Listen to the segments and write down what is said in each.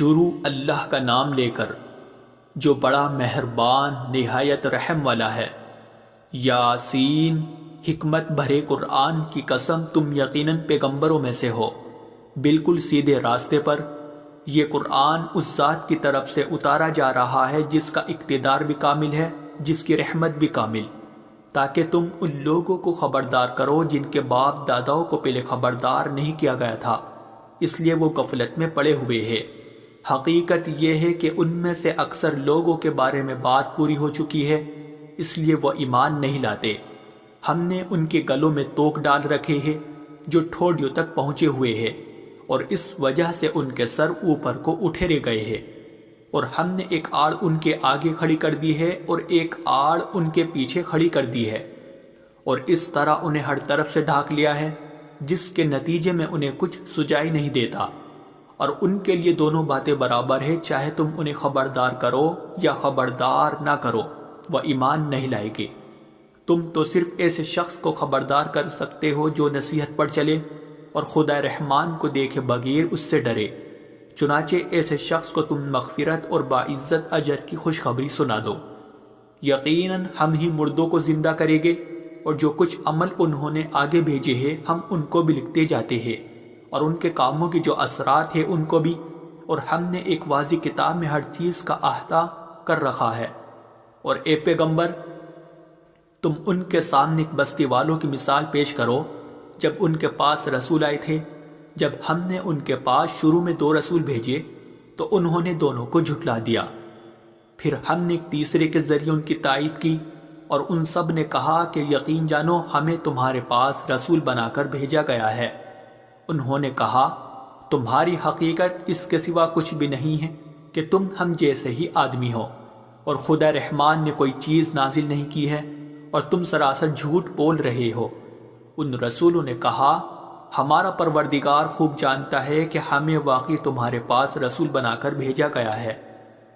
شروع اللہ کا نام لے کر جو بڑا مہربان نہایت رحم والا ہے۔ یاسین، حکمت بھرے قرآن کی قسم، تم یقیناً پیغمبروں میں سے ہو، بالکل سیدھے راستے پر۔ یہ قرآن اس ذات کی طرف سے اتارا جا رہا ہے جس کا اقتدار بھی کامل ہے، جس کی رحمت بھی کامل، تاکہ تم ان لوگوں کو خبردار کرو جن کے باپ داداؤں کو پہلے خبردار نہیں کیا گیا تھا، اس لیے وہ غفلت میں پڑے ہوئے ہیں۔ حقیقت یہ ہے کہ ان میں سے اکثر لوگوں کے بارے میں بات پوری ہو چکی ہے، اس لیے وہ ایمان نہیں لاتے۔ ہم نے ان کے گلوں میں توق ڈال رکھے ہیں جو ٹھوڑیوں تک پہنچے ہوئے ہیں، اور اس وجہ سے ان کے سر اوپر کو اٹھیرے گئے ہیں، اور ہم نے ایک آڑ ان کے آگے کھڑی کر دی ہے اور ایک آڑ ان کے پیچھے کھڑی کر دی ہے، اور اس طرح انہیں ہر طرف سے ڈھانک لیا ہے، جس کے نتیجے میں انہیں کچھ سجائی نہیں دیتا۔ اور ان کے لیے دونوں باتیں برابر ہے، چاہے تم انہیں خبردار کرو یا خبردار نہ کرو، وہ ایمان نہیں لائے گے۔ تم تو صرف ایسے شخص کو خبردار کر سکتے ہو جو نصیحت پر چلے اور خدا رحمان کو دیکھے بغیر اس سے ڈرے، چنانچہ ایسے شخص کو تم مغفرت اور باعزت اجر کی خوشخبری سنا دو۔ یقیناً ہم ہی مردوں کو زندہ کریں گے، اور جو کچھ عمل انہوں نے آگے بھیجے ہیں ہم ان کو بھی لکھتے جاتے ہیں، اور ان کے کاموں کی جو اثرات ہیں ان کو بھی، اور ہم نے ایک واضح کتاب میں ہر چیز کا احاطہ کر رکھا ہے۔ اور اے پیغمبر، تم ان کے سامنے ایک بستی والوں کی مثال پیش کرو جب ان کے پاس رسول آئے تھے۔ جب ہم نے ان کے پاس شروع میں 2 رسول بھیجے تو انہوں نے دونوں کو جھٹلا دیا، پھر ہم نے ایک تیسرے کے ذریعے ان کی تائید کی، اور ان سب نے کہا کہ یقین جانو ہمیں تمہارے پاس رسول بنا کر بھیجا گیا ہے۔ انہوں نے کہا تمہاری حقیقت اس کے سوا کچھ بھی نہیں ہے کہ تم ہم جیسے ہی آدمی ہو، اور خدا رحمان نے کوئی چیز نازل نہیں کی ہے، اور تم سراسر جھوٹ بول رہے ہو۔ ان رسولوں نے کہا ہمارا پروردگار خوب جانتا ہے کہ ہمیں واقعی تمہارے پاس رسول بنا کر بھیجا گیا ہے،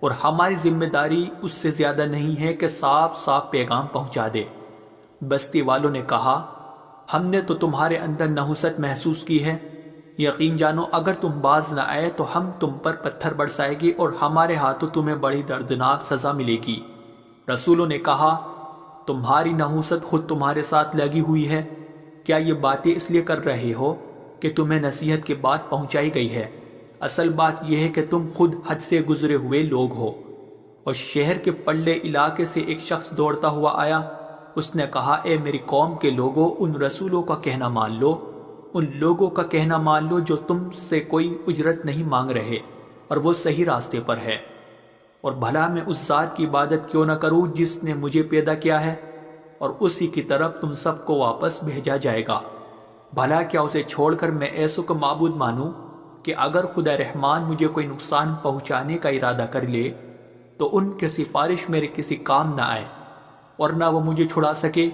اور ہماری ذمہ داری اس سے زیادہ نہیں ہے کہ صاف صاف پیغام پہنچا دے۔ بستی والوں نے کہا ہم نے تو تمہارے اندر نحوست محسوس کی ہے، یقین جانو اگر تم باز نہ آئے تو ہم تم پر پتھر برسائے گی اور ہمارے ہاتھوں تمہیں بڑی دردناک سزا ملے گی۔ رسولوں نے کہا تمہاری نحوست خود تمہارے ساتھ لگی ہوئی ہے، کیا یہ باتیں اس لیے کر رہے ہو کہ تمہیں نصیحت کی بات پہنچائی گئی ہے؟ اصل بات یہ ہے کہ تم خود حد سے گزرے ہوئے لوگ ہو۔ اور شہر کے پلے علاقے سے ایک شخص دوڑتا ہوا آیا، اس نے کہا اے میری قوم کے لوگوں، ان رسولوں کا کہنا مان لو، ان لوگوں کا کہنا مان لو جو تم سے کوئی اجرت نہیں مانگ رہے اور وہ صحیح راستے پر ہے، اور بھلا میں اس ذات کی عبادت کیوں نہ کروں جس نے مجھے پیدا کیا ہے، اور اسی کی طرف تم سب کو واپس بھیجا جائے گا۔ بھلا کیا اسے چھوڑ کر میں ایسوں کو معبود مانوں کہ اگر خدا رحمان مجھے کوئی نقصان پہنچانے کا ارادہ کر لے تو ان کی سفارش میرے کسی کام نہ آئے اور نہ وہ مجھے چھڑا سکے؟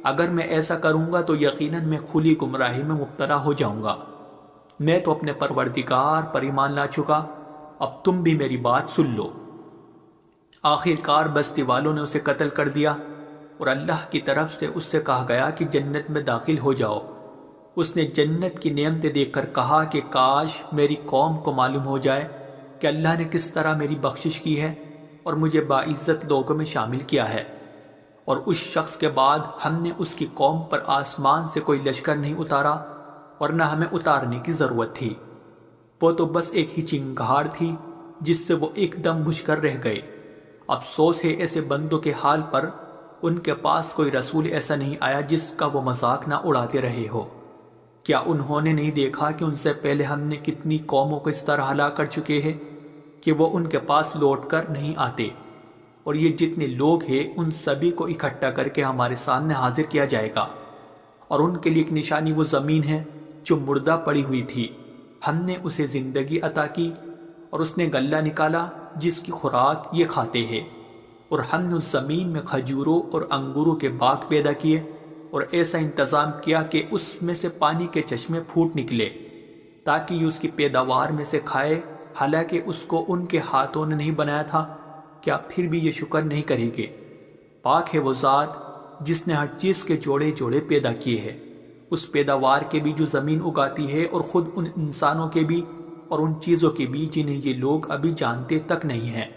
اگر میں ایسا کروں گا تو یقیناً میں کھلی گمراہی میں مبتلا ہو جاؤں گا۔ میں تو اپنے پروردگار پر ایمان لا چکا، اب تم بھی میری بات سن لو۔ آخر کار بستی والوں نے اسے قتل کر دیا، اور اللہ کی طرف سے اس سے کہا گیا کہ جنت میں داخل ہو جاؤ۔ اس نے جنت کی نعمتیں دیکھ کر کہا کہ کاش میری قوم کو معلوم ہو جائے کہ اللہ نے کس طرح میری بخشش کی ہے اور مجھے باعزت لوگوں میں شامل کیا ہے۔ اور اس شخص کے بعد ہم نے اس کی قوم پر آسمان سے کوئی لشکر نہیں اتارا، اور نہ ہمیں اتارنے کی ضرورت تھی، وہ تو بس ایک ہی چنگھاڑ تھی جس سے وہ ایک دم بجھ کر رہ گئے۔ افسوس ہے ایسے بندوں کے حال پر، ان کے پاس کوئی رسول ایسا نہیں آیا جس کا وہ مذاق نہ اڑاتے رہے ہو۔ کیا انہوں نے نہیں دیکھا کہ ان سے پہلے ہم نے کتنی قوموں کو اس طرح ہلاک کر چکے ہیں کہ وہ ان کے پاس لوٹ کر نہیں آتے؟ اور یہ جتنے لوگ ہیں ان سبھی کو اکٹھا کر کے ہمارے سامنے حاضر کیا جائے گا، اور ان کے لیے ایک نشانی وہ زمین ہے جو مردہ پڑی ہوئی تھی، ہم نے اسے زندگی عطا کی، اور اس نے غلہ نکالا جس کی خوراک یہ کھاتے ہیں، اور ہم نے اس زمین میں کھجوروں اور انگوروں کے باغ پیدا کیے، اور ایسا انتظام کیا کہ اس میں سے پانی کے چشمے پھوٹ نکلے تاکہ یہ اس کی پیداوار میں سے کھائے، حالانکہ اس کو ان کے ہاتھوں نے نہیں بنایا تھا۔ کیا پھر بھی یہ شکر نہیں کریں گے؟ پاک ہے وہ ذات جس نے ہر چیز کے جوڑے جوڑے پیدا کیے ہیں، اس پیداوار کے بھی جو زمین اگاتی ہے اور خود ان انسانوں کے بھی اور ان چیزوں کی بھی جنہیں یہ لوگ ابھی جانتے تک نہیں ہیں،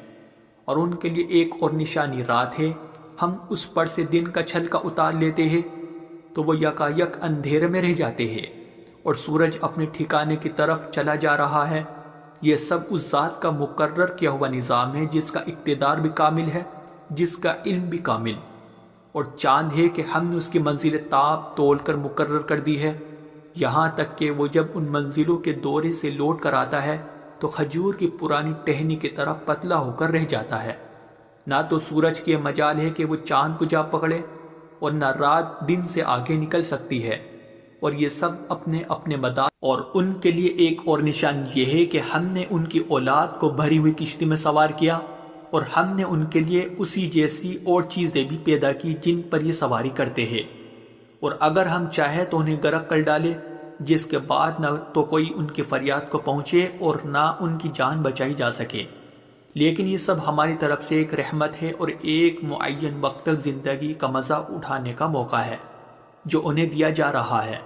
اور ان کے لیے ایک اور نشانی رات ہے، ہم اس پر سے دن کا چھلکا اتار لیتے ہیں تو وہ یکایک اندھیرے میں رہ جاتے ہیں اور سورج اپنے ٹھکانے کی طرف چلا جا رہا ہے۔ یہ سب اس ذات کا مقرر کیا ہوا نظام ہے جس کا اقتدار بھی کامل ہے، جس کا علم بھی کامل، اور چاند ہے کہ ہم نے اس کی منزل تاب تول کر مقرر کر دی ہے، یہاں تک کہ وہ جب ان منزلوں کے دورے سے لوٹ کر آتا ہے تو کھجور کی پرانی ٹہنی کی طرح پتلا ہو کر رہ جاتا ہے۔ نہ تو سورج کی مجال ہے کہ وہ چاند کو جا پکڑے، اور نہ رات دن سے آگے نکل سکتی ہے، اور یہ سب اپنے اپنے مدار، اور ان کے لیے ایک اور نشان یہ ہے کہ ہم نے ان کی اولاد کو بھری ہوئی کشتی میں سوار کیا، اور ہم نے ان کے لیے اسی جیسی اور چیزیں بھی پیدا کی جن پر یہ سواری کرتے ہیں، اور اگر ہم چاہیں تو انہیں غرق کر ڈالے، جس کے بعد نہ تو کوئی ان کی فریاد کو پہنچے اور نہ ان کی جان بچائی جا سکے۔ لیکن یہ سب ہماری طرف سے ایک رحمت ہے اور ایک معین وقت تک زندگی کا مزہ اٹھانے کا موقع ہے جو انہیں دیا جا رہا ہے۔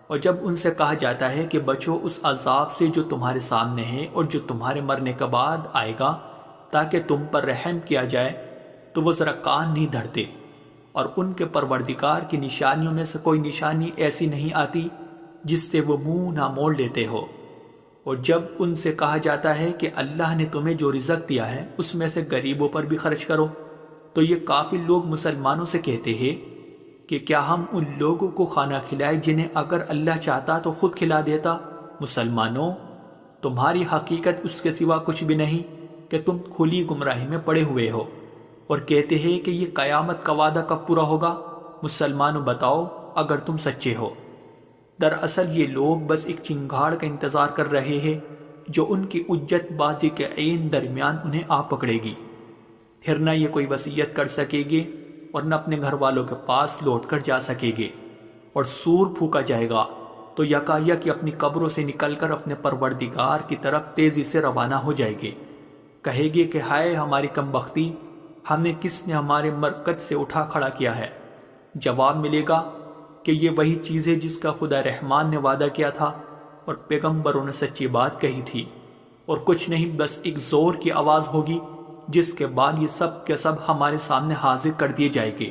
اور جب ان سے کہا جاتا ہے کہ بچو اس عذاب سے جو تمہارے سامنے ہے اور جو تمہارے مرنے کے بعد آئے گا تاکہ تم پر رحم کیا جائے، تو وہ ذرا کان نہیں دھرتے، اور ان کے پروردگار کی نشانیوں میں سے کوئی نشانی ایسی نہیں آتی جس سے وہ منہ نہ موڑ لیتے ہو۔ اور جب ان سے کہا جاتا ہے کہ اللہ نے تمہیں جو رزق دیا ہے اس میں سے غریبوں پر بھی خرچ کرو، تو یہ کافر لوگ مسلمانوں سے کہتے ہیں کہ کیا ہم ان لوگوں کو کھانا کھلائے جنہیں اگر اللہ چاہتا تو خود کھلا دیتا؟ مسلمانوں، تمہاری حقیقت اس کے سوا کچھ بھی نہیں کہ تم کھلی گمراہی میں پڑے ہوئے ہو، اور کہتے ہیں کہ یہ قیامت کا وعدہ کب پورا ہوگا؟ مسلمانوں بتاؤ اگر تم سچے ہو۔ دراصل یہ لوگ بس ایک چنگاڑ کا انتظار کر رہے ہیں جو ان کی حجت بازی کے عین درمیان انہیں آ پکڑے گی، پھر نہ یہ کوئی وصیت کر سکے گے اور نہ اپنے گھر والوں کے پاس لوٹ کر جا سکے گے، اور سور پھونکا جائے گا تو یکایک اپنی قبروں سے نکل کر اپنے پروردگار کی طرف تیزی سے روانہ ہو جائے گے، کہے گے کہ ہائے ہماری کم بختی، ہمیں کس نے ہمارے مرکز سے اٹھا کھڑا کیا ہے؟ جواب ملے گا کہ یہ وہی چیز ہے جس کا خدا رحمان نے وعدہ کیا تھا اور پیغمبروں نے سچی بات کہی تھی، اور کچھ نہیں، بس ایک زور کی آواز ہوگی جس کے بعد یہ سب کے سب ہمارے سامنے حاضر کر دیے جائیں گے۔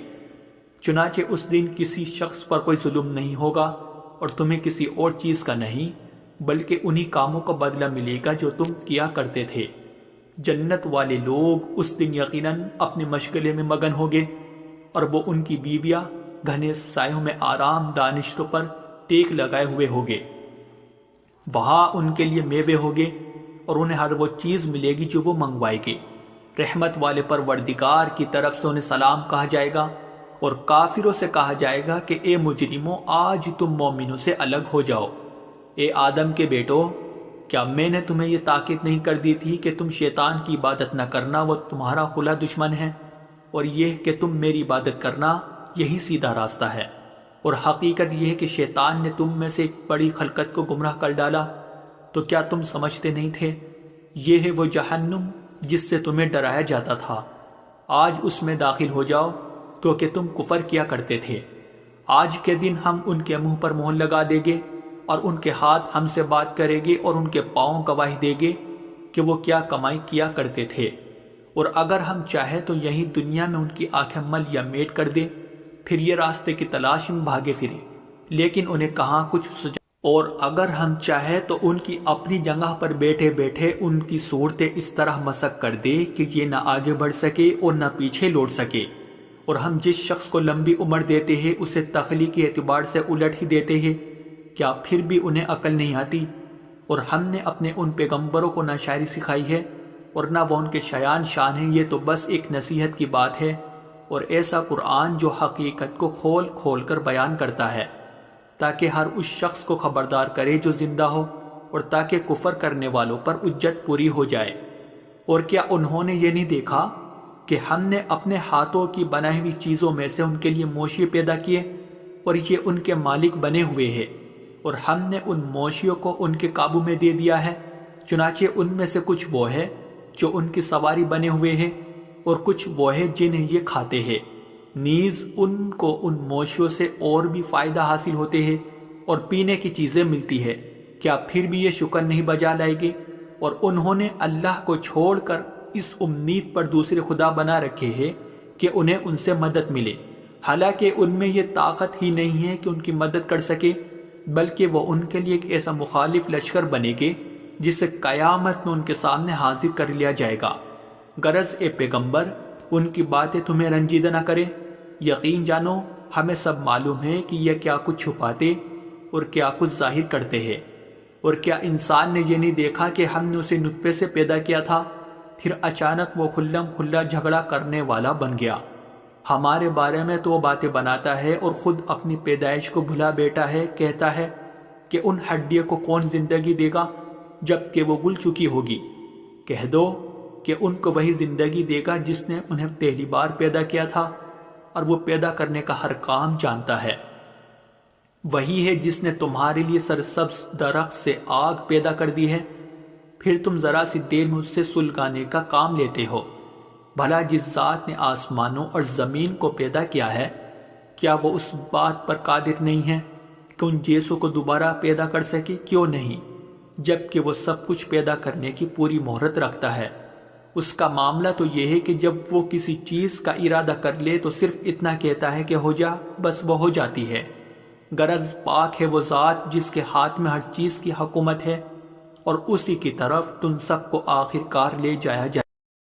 چنانچہ اس دن کسی شخص پر کوئی ظلم نہیں ہوگا اور تمہیں کسی اور چیز کا نہیں، بلکہ انہی کاموں کا بدلہ ملے گا جو تم کیا کرتے تھے۔ جنت والے لوگ اس دن یقیناً اپنے مشغلے میں مگن ہوگے، اور وہ ان کی بیویاں گھنے سایوں میں آرام دانشتوں پر ٹیک لگائے ہوئے ہوگے۔ وہاں ان کے لیے میوے ہوگے اور انہیں ہر وہ چیز ملے گی جو وہ منگوائے گے۔ رحمت والے پروردگار کی طرف سے انہیں سلام کہا جائے گا، اور کافروں سے کہا جائے گا کہ اے مجرموں، آج تم مومنوں سے الگ ہو جاؤ۔ اے آدم کے بیٹو، کیا میں نے تمہیں یہ تاکید نہیں کر دی تھی کہ تم شیطان کی عبادت نہ کرنا، وہ تمہارا کھلا دشمن ہے، اور یہ کہ تم میری عبادت کرنا، یہی سیدھا راستہ ہے۔ اور حقیقت یہ ہے کہ شیطان نے تم میں سے ایک بڑی خلقت کو گمراہ کر ڈالا، تو کیا تم سمجھتے نہیں تھے؟ یہ ہے وہ جہنم جس سے تمہیں ڈرایا جاتا تھا، آج اس میں داخل ہو جاؤ کیونکہ تم کفر کیا کرتے تھے۔ آج کے دن ہم ان کے منہ پر مہر لگا دیں گے، اور ان کے ہاتھ ہم سے بات کریں گے، اور ان کے پاؤں گواہی دیں گے کہ وہ کیا کمائی کیا کرتے تھے۔ اور اگر ہم چاہیں تو یہی دنیا میں ان کی آنکھیں مل یا میٹ کر دیں، پھر یہ راستے کی تلاش میں بھاگے پھرے، لیکن انہیں کہاں کچھ سجا۔ اور اگر ہم چاہیں تو ان کی اپنی جگہ پر بیٹھے بیٹھے ان کی صورتیں اس طرح مسخ کر دے کہ یہ نہ آگے بڑھ سکے اور نہ پیچھے لوٹ سکے۔ اور ہم جس شخص کو لمبی عمر دیتے ہیں اسے تخلیقی اعتبار سے الٹ ہی دیتے ہیں، کیا پھر بھی انہیں عقل نہیں آتی؟ اور ہم نے اپنے ان پیغمبروں کو نہ شاعری سکھائی ہے اور نہ وہ ان کے شایان شان ہیں، یہ تو بس ایک نصیحت کی بات ہے، اور ایسا قرآن جو حقیقت کو کھول کھول کر بیان کرتا ہے تاکہ ہر اس شخص کو خبردار کرے جو زندہ ہو، اور تاکہ کفر کرنے والوں پر حجت پوری ہو جائے۔ اور کیا انہوں نے یہ نہیں دیکھا کہ ہم نے اپنے ہاتھوں کی بنائی ہوئی چیزوں میں سے ان کے لیے موشی پیدا کیے، اور یہ ان کے مالک بنے ہوئے ہیں، اور ہم نے ان موشیوں کو ان کے قابو میں دے دیا ہے، چنانچہ ان میں سے کچھ وہ ہے جو ان کی سواری بنے ہوئے ہیں، اور کچھ وہ ہے جنہیں یہ کھاتے ہیں۔ نیز ان کو ان موشیوں سے اور بھی فائدہ حاصل ہوتے ہیں اور پینے کی چیزیں ملتی ہے، کیا پھر بھی یہ شکر نہیں بجا لائے گے؟ اور انہوں نے اللہ کو چھوڑ کر اس امید پر دوسرے خدا بنا رکھے ہیں کہ انہیں ان سے مدد ملے، حالانکہ ان میں یہ طاقت ہی نہیں ہے کہ ان کی مدد کر سکے، بلکہ وہ ان کے لیے ایک ایسا مخالف لشکر بنے گے جسے قیامت میں ان کے سامنے حاضر کر لیا جائے گا۔ غرض اے پیغمبر، ان کی باتیں تمہیں رنجیدہ نہ کریں، یقین جانو ہمیں سب معلوم ہے کہ یہ کیا کچھ چھپاتے اور کیا کچھ ظاہر کرتے ہیں۔ اور کیا انسان نے یہ نہیں دیکھا کہ ہم نے اسے نطفے سے پیدا کیا تھا، پھر اچانک وہ کھلم کھلا جھگڑا کرنے والا بن گیا۔ ہمارے بارے میں تو وہ باتیں بناتا ہے اور خود اپنی پیدائش کو بھلا بیٹھا ہے، کہتا ہے کہ ان ہڈیوں کو کون زندگی دے گا جب کہ وہ گل چکی ہوگی۔ کہہ دو کہ ان کو وہی زندگی دے گا جس نے انہیں پہلی بار پیدا کیا تھا، اور وہ پیدا کرنے کا ہر کام جانتا ہے۔ وہی ہے جس نے تمہارے لیے سرسبز درخت سے آگ پیدا کر دی ہے، پھر تم ذرا سی دیر میں اس سے سلگانے کا کام لیتے ہو۔ بھلا جس ذات نے آسمانوں اور زمین کو پیدا کیا ہے، کیا وہ اس بات پر قادر نہیں ہے کہ ان جیسوں کو دوبارہ پیدا کر سکے؟ کیوں نہیں، جبکہ وہ سب کچھ پیدا کرنے کی پوری مہرت رکھتا ہے۔ اس کا معاملہ تو یہ ہے کہ جب وہ کسی چیز کا ارادہ کر لے تو صرف اتنا کہتا ہے کہ ہو جا، بس وہ ہو جاتی ہے۔ غرض پاک ہے وہ ذات جس کے ہاتھ میں ہر چیز کی حکومت ہے، اور اسی کی طرف تم سب کو آخر کار لے جایا جائے۔